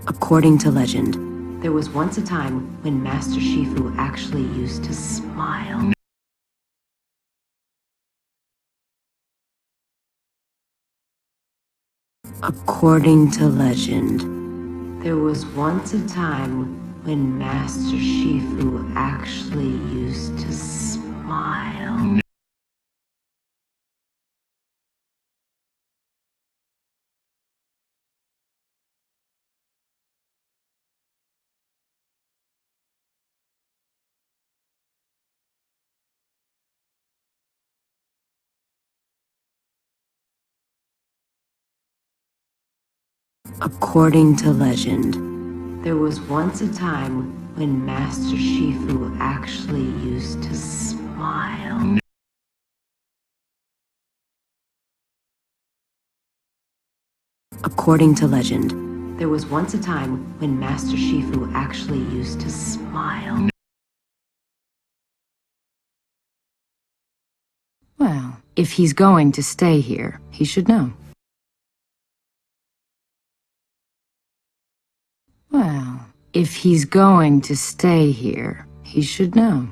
According to legend, there was once a time when Master Shifu actually used to smile. According to legend, there was once a time when Master Shifu actually used to smile. According to legend, there was once a time when Master Shifu actually used to smile. According to legend, there was once a time when Master Shifu actually used to smile. Well, if he's going to stay here, he should know. Well, if he's going to stay here, he should know.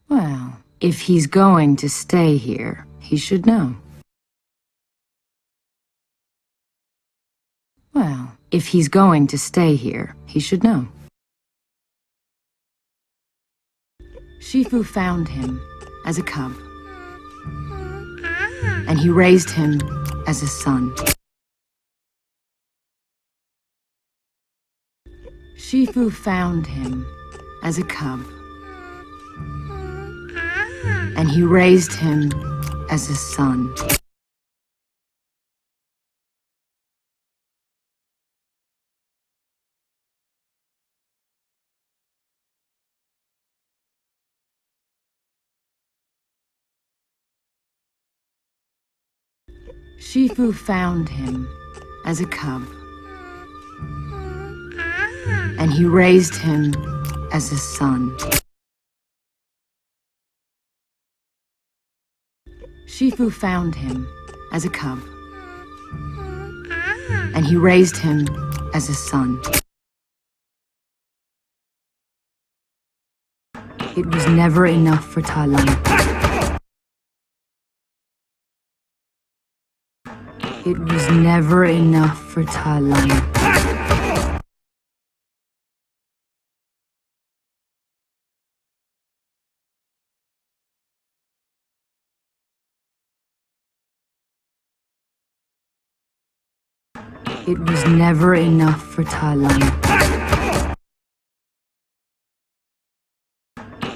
Well, if he's going to stay here, he should know. Well, if he's going to stay here, he should know. Shifu found him as a cub, and he raised him as a son. Shifu found him as a cub, and he raised him as a son. Shifu found him as a cub, and he raised him as a son. Shifu found him as a cub, and he raised him as a son. It was never enough for Tai Lung. It was never enough for Tai Lung. It was never enough for Tai Lung.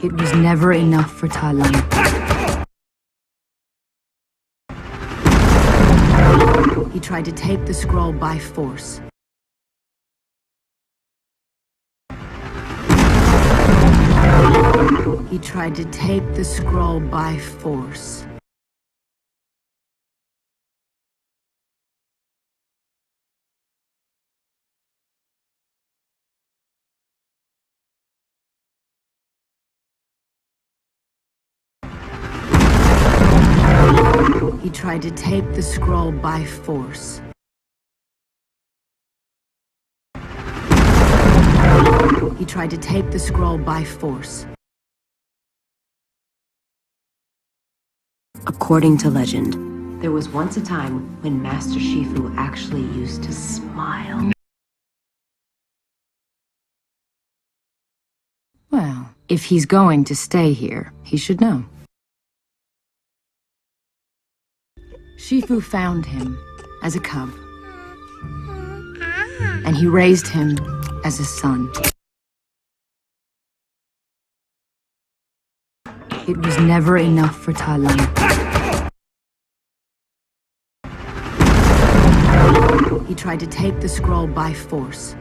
It was never enough for Tai Lung. He tried to take the scroll by force. He tried to take the scroll by force. He tried to take the scroll by force. He tried to take the scroll by force. According to legend, there was once a time when Master Shifu actually used to smile. Well, if he's going to stay here, he should know. Shifu found him as a cub, and he raised him as a son. It was never enough for Tai Lung. He tried to take the scroll by force.